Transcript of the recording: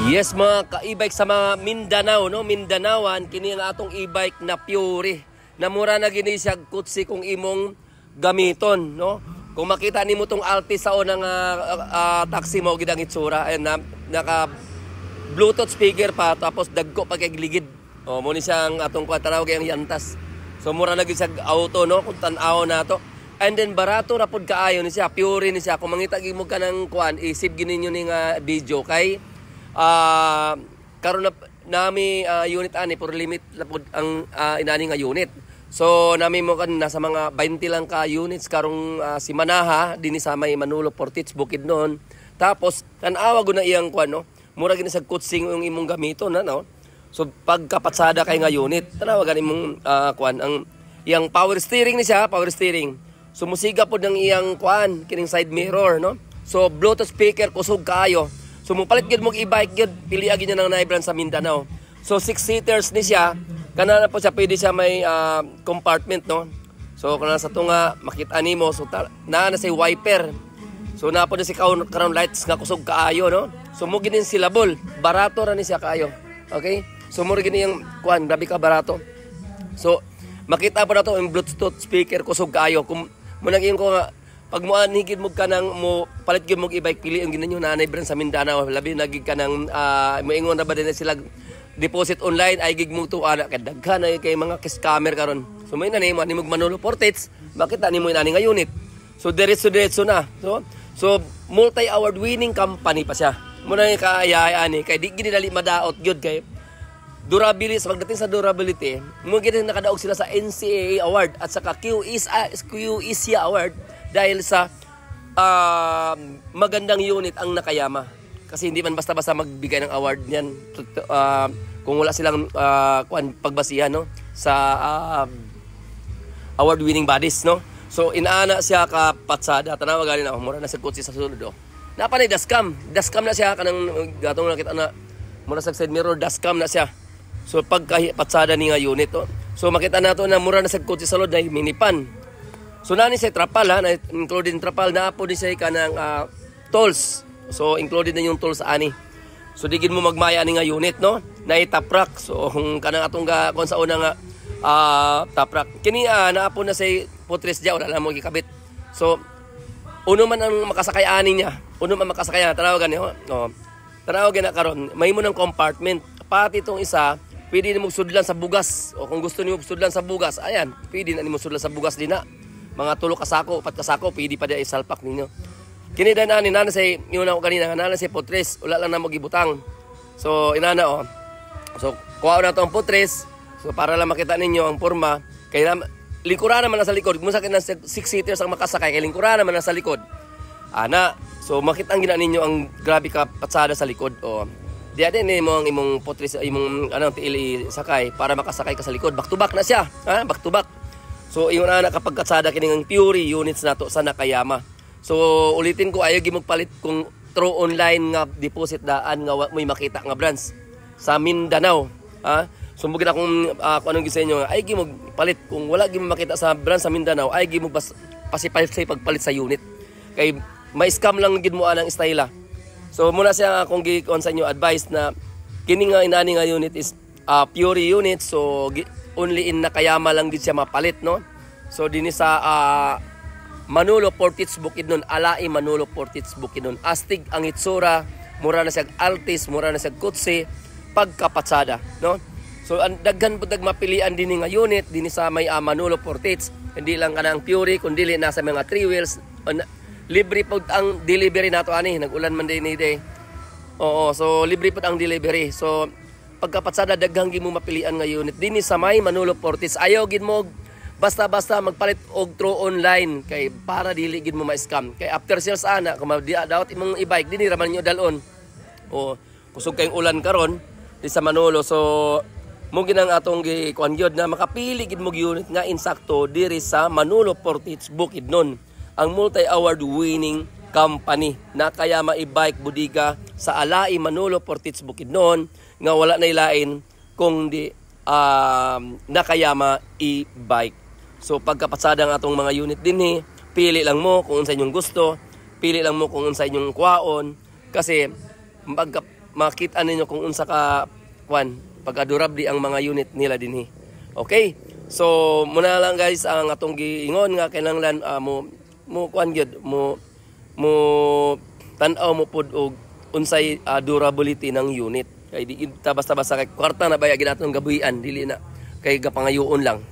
Yes mga ka-e-bike sa mga Mindanao, no? Mindanaoan, kini ang atong e-bike na Fury. Na mura na gini siya kutsi kung imong gamiton, no? Kung makita nimo tong Altis sa unang taxi mo gid ang itsura, ay naka Bluetooth speaker pa tapos dagko pa kay ligid. O mo ni siyang atong kwataraw kay ang yantas. So mura na gid siya auto, no? Kung tan-aw nato. And then barato ra pud kaayo ni siya, Fury ni siya. Kung mangita gid mo kanang kuan, isip gid ninyo ning video kay karon na nami unit ani for limit lapod ang inani nga unit. So nami mo kan nasa mga 20 lang ka units karong si Manaha dinhi sa may Manolo Portits Bukidnon. Tapos tan-awa gud na iyang kuan, no. Mura gid sa kutsing yung imong gamiton na, no. So pagkapatsada kay nga unit, tanawa gani imong kuan ang iyang power steering ni siya, power steering. So musiga pod ng iyang kuan kining side mirror, no. So Bluetooth speaker kusog kaayo. So mupalit gid mo e-bike gid, pili agi niya ng na-brand sa Mindanao. So 6-seaters ni siya, kana na po siya pwede siya may compartment, no. So kana sa tunga makita nimo so naa na say wiper. So na po na si crown lights nga kusog kaayo, no. So mo ginin silabol, barato ra ni siya kaayo. Okay? So mo gini yung kuan, grabe ka barato. So makita po na to yung Bluetooth speaker kusog kaayo. Kung mo naging ko nga pag mo anhigid mo ka nang mo palit gyud mo e-bike pili ang ginanyo nanay brand sa Mindanao labi nagig ka nang moingon ra ba din sila deposit online ay gig mo to ana kay daghan ay kay mga scammer karon. So may nanay mo ani mo Manolo Portits, bakit ani mo inani nga unit. So diretso na. So multi-award winning company pa siya. Mo na kaayaan kay di gid dali madaot gyud kay durability. Sa pagdating sa durability, mo gid nakadaog sila sa NCAA award at saka QESIA award dahil sa magandang unit ang Nakayama. Kasi hindi man basta-basta magbigay ng award niyan kung wala silang pagbasihan, no, sa award-winning bodies, no. So inaana siya ka patsada, tanawa gali na mura na sa kotse sa sulod, oh. Napanay dashcam na siya kanang gatong nakita na mura sa side mirror, dashcam na siya. So pagka patsada ni nga unit, oh. So makita nato na mura na sa kotse sa sulod ay minipan. So nani sa trapal, na included in trapal na po di siya kanang tolls. So included na yung tolls ani. So digid mo magmaya ni nga unit, no, na top rack. So kung kanang atong kon sa una nga top rack kini na po na say putres dia wala na mo gikabit. So uno man ang makasakay ani niya, uno man makasakay na tanawagan niyo, no. Tanawagan na karon may mo ng compartment pati itong isa pwede nimo sudlan sa bugas, o kung gusto niyo sudlan sa bugas ayan pwede na nimo sudlan sa bugas din na. Mga 3 kasako, 4 kasako, pwede pa di isalpak ninyo. Kini na ni nana say yun ako kanina, nana say putres, wala lang na mo gibutang. So inana, oh. So kuha na to ang putres. So para lang makita ninyo ang forma, kay lingkuran naman na sa likod. Kung sakit na 6-seaters ang makasakay, kay lingkuran naman na sa likod. Ana, so makita ang gina ninyo ang grabe ka patsada sa likod, oh. Diya din mo ang imong putres, imong tiil sakay para makasakay ka sa likod. Back to back na siya, ha? Back to back. So ingon ana kapag katsada kining Fury units nato sa Nakayama. So ulitin ko ayo gi magpalit kung through online nga deposit daan nga may makita nga brands sa Mindanao, ha. So mugid akong kung anong gisenyo ay gi magpalit kung wala gi makita sa brands sa Mindanao ay gi mo pasipalit sa pagpalit sa unit. Kay may scam lang gid mo anang style. So muna siya akong gi-on sa inyo advice na kini nga inani nga unit is Fury unit, so only in Nakayama lang gid siya mapalit, no. So dinhi sa Manolo Portits Bukidnon, alai Manolo Portits Bukidnon. Astig ang itsura, mura na siya Altis, mura na siya kutsi pagkapatsada, no. So daghan pud mapilian dinhi nga unit dinhi sa may Manolo Portits. Hindi lang kanang Fury kundi nasa mga 3 wheels. Libre pud ang delivery nato ani, nag-ulan man dinhi day. Oo, so libre pud ang delivery. So pagkapatsada daghang gi mo mapilian nga unit dinhi sa may Manolo Portits. Ayaw gid mo basta-basta magpalit og through online kay para dili gid mo ma-scam. Kay after sales ana kung daot imong e-bike dinhi ra man nyo dalon. O kusog kayong ulan karon di sa Manolo. So mo ginang atong gikuan gyud na makapili gid mo unit nga insakto diri sa Manolo Portits Bukidnon, ang multi-award winning company Nakayama e-bike bodega sa alai Manolo Portits Bukidnon nga wala na ilain kung di Nakayama e-bike. So pagkapatsada ng atong mga unit dinhi, pili lang mo kung unsa inyong gusto, pili lang mo kung unsa inyong kuhaon kasi makita ninyo kung unsa ka kwan pagka-durable ang mga unit nila dinhi. Okay? So muna lang guys ang atong giingon nga kinahanglan mo kwan gyud mo tan-aw mo pud og unsay durability ng unit. Kay di basta-basta kay kwarta na bayag naton gabuhian dili na kay gapangayoon lang.